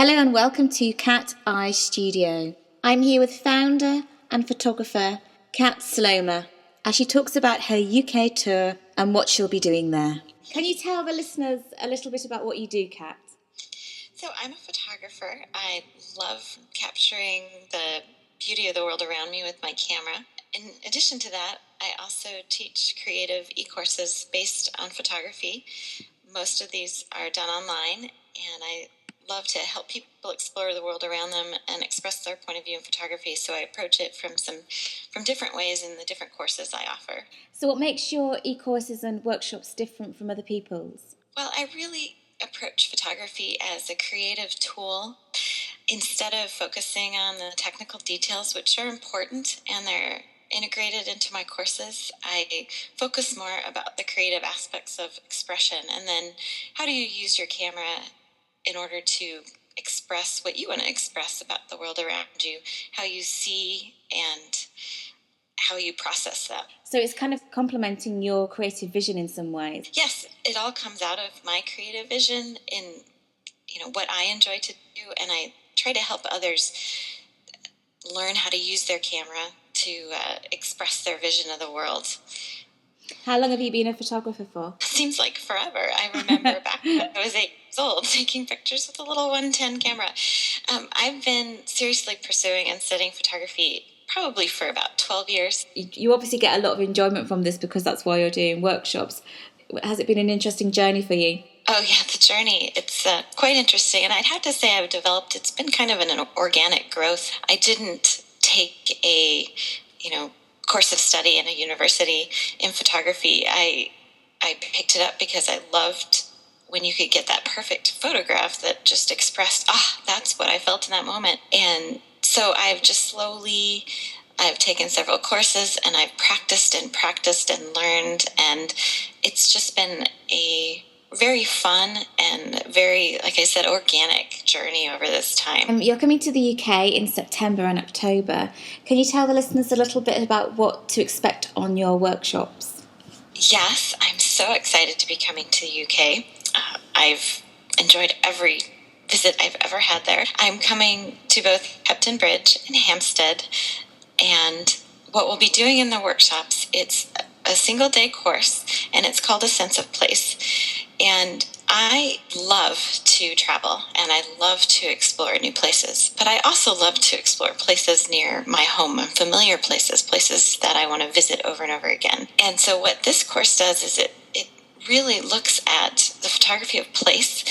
Hello and welcome to Cat Eye Studio. I'm here with founder and photographer Kat Sloma as she talks about her UK tour and what she'll be doing there. Can you tell the listeners a little bit about what you do, Kat? So I'm a photographer. I love capturing the beauty of the world around me with my camera. In addition to that, I also teach creative e-courses based on photography. Most of these are done online, and I love to help people explore the world around them and express their point of view in photography. So I approach it from different ways in the different courses I offer. So what makes your e-courses and workshops different from other people's? Well, I really approach photography as a creative tool. Instead of focusing on the technical details, which are important and they're integrated into my courses, I focus more about the creative aspects of expression, and then how do you use your camera in order to express what you want to express about the world around you, how you see and how you process that. So it's kind of complementing your creative vision in some ways. Yes, it all comes out of my creative vision in what I enjoy to do, and I try to help others learn how to use their camera to express their vision of the world. How long have you been a photographer for? Seems like forever. I remember back when I was 8 years old taking pictures with a little 110 camera. I've been seriously pursuing and studying photography probably for about 12 years. You obviously get a lot of enjoyment from this because that's why you're doing workshops. Has it been an interesting journey for you? Oh yeah, the journey, it's quite interesting. And I'd have to say it's been kind of an organic growth. I didn't take a, course of study in a university in photography. I picked it up because I loved when you could get that perfect photograph that just expressed, that's what I felt in that moment. And so I've taken several courses, and I've practiced and learned, and it's just been a very fun and very, like I said, organic journey over this time. You're coming to the UK in September and October. Can you tell the listeners a little bit about what to expect on your workshops? Yes, I'm so excited to be coming to the UK. I've enjoyed every visit I've ever had there. I'm coming to both Hebden Bridge and Hampstead, and what we'll be doing in the workshops, it's a single day course, and it's called A Sense of Place. And I love to travel, and I love to explore new places, but I also love to explore places near my home and familiar places that I want to visit over and over again. And so what this course does is it really looks at the photography of place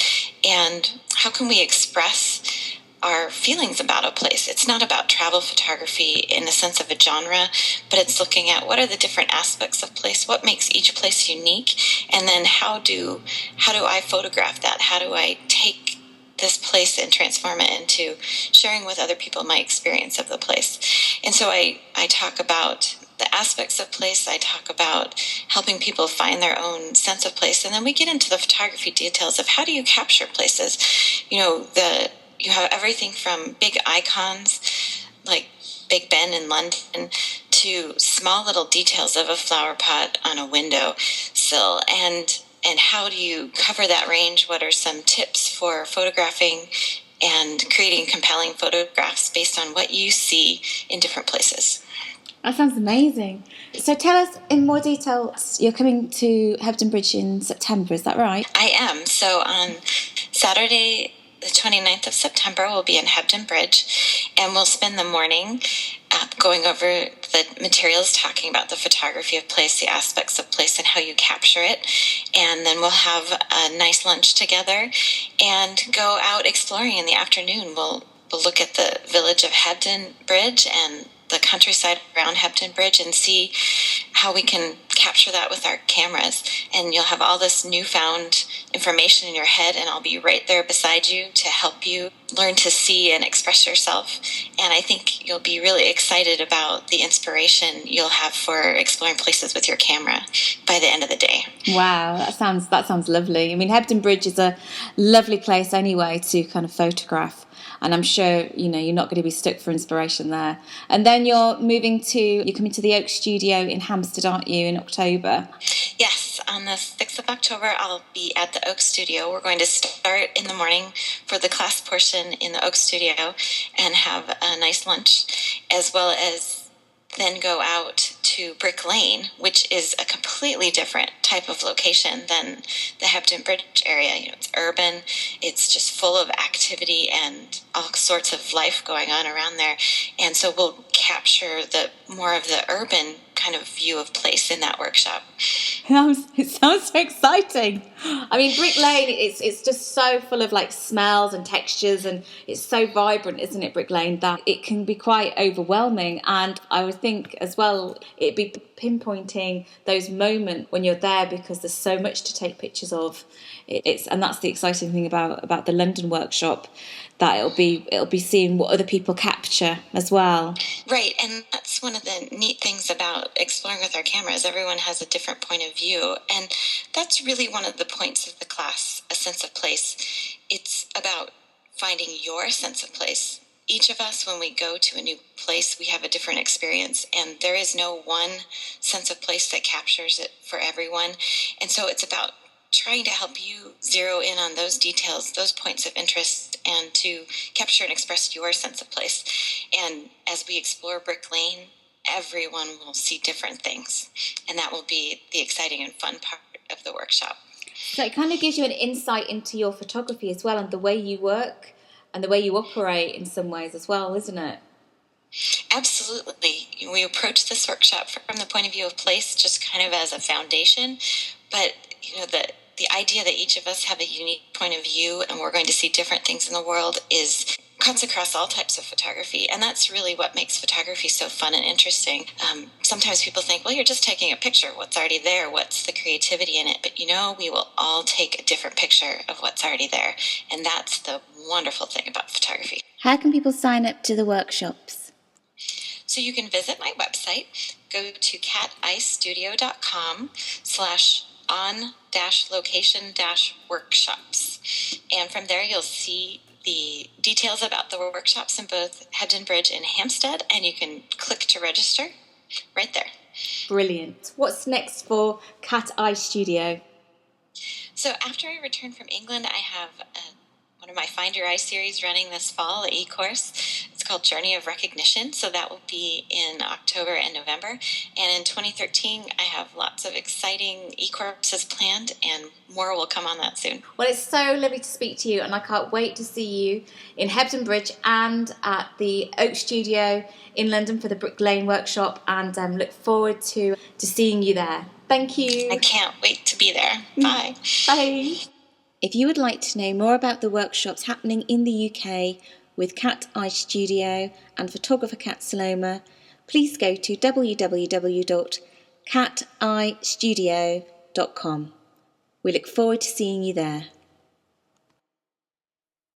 and how can we express our feelings about a place. It's not about travel photography in the sense of a genre, but it's looking at what are the different aspects of place, what makes each place unique, and then how do I photograph that? How do I take this place and transform it into sharing with other people my experience of the place? And so I talk about the aspects of place. I talk about helping people find their own sense of place, and then we get into the photography details of how do you capture places. You have everything from big icons like Big Ben in London to small little details of a flower pot on a window sill. And how do you cover that range? What are some tips for photographing and creating compelling photographs based on what you see in different places? That sounds amazing. So tell us in more detail, you're coming to Hebden Bridge in September, is that right? I am. So on Saturday, the 29th of September, we'll be in Hebden Bridge, and we'll spend the morning going over the materials, talking about the photography of place, the aspects of place, and how you capture it. And then we'll have a nice lunch together and go out exploring in the afternoon. We'll look at the village of Hebden Bridge and the countryside around Hebden Bridge and see how we can capture that with our cameras. And you'll have all this newfound information in your head, and I'll be right there beside you to help you learn to see and express yourself. And I think you'll be really excited about the inspiration you'll have for exploring places with your camera by the end of the day. Wow, that sounds lovely. I mean, Hebden Bridge is a lovely place anyway to kind of photograph. And I'm sure, you're not going to be stuck for inspiration there. And then you're coming to the Oak Studio in Hampstead, aren't you, in October? Yes, on the 6th of October, I'll be at the Oak Studio. We're going to start in the morning for the class portion in the Oak Studio and have a nice lunch, as well as then go out to Brick Lane, which is a completely different type of location than the Hebden Bridge area. It's urban, it's just full of activity and all sorts of life going on around there. And so we'll capture the more of the urban kind of view of place in that workshop. It sounds so exciting. I mean, Brick Lane, it's just so full of like smells and textures, and it's so vibrant, isn't it, Brick Lane, that it can be quite overwhelming. And I would think as well, it'd be pinpointing those moments when you're there, because there's so much to take pictures of. And that's the exciting thing about the London workshop, that it'll be seeing what other people capture as well. Right, and that's one of the neat things about exploring with our cameras. Everyone has a different point of view, and that's really one of the points of the class, a sense of place. It's about finding your sense of place. Each of us, when we go to a new place, we have a different experience, and there is no one sense of place that captures it for everyone. And so it's about trying to help you zero in on those details, those points of interest, and to capture and express your sense of place. And as we explore Brick Lane, everyone will see different things, and that will be the exciting and fun part of the workshop. So it kind of gives you an insight into your photography as well, and the way you work and the way you operate in some ways as well, isn't it? Absolutely. We approach this workshop from the point of view of place, just kind of as a foundation, but the idea that each of us have a unique point of view and we're going to see different things in the world cuts across all types of photography, and that's really what makes photography so fun and interesting. Sometimes people think, well, you're just taking a picture. What's already there? What's the creativity in it? But we will all take a different picture of what's already there, and that's the wonderful thing about photography. How can people sign up to the workshops? So you can visit my website, go to katistudio.com/on-location-workshops. And from there you'll see the details about the workshops in both Hebden Bridge and Hampstead, and you can click to register right there. Brilliant. What's next for Cat Eye Studio? So after I return from England, I have one of my Find Your Eye series running this fall, the e-course. It's called Journey of Recognition, so that will be in October and November. And in 2013, I have lots of exciting e-courses planned, and more will come on that soon. Well, it's so lovely to speak to you, and I can't wait to see you in Hebden Bridge and at the Oak Studio in London for the Brick Lane workshop, and look forward to seeing you there. Thank you. I can't wait to be there. Bye. Bye. If you would like to know more about the workshops happening in the UK with Cat Eye Studio and photographer Kat Sloma, please go to www.catEyestudio.com. We look forward to seeing you there.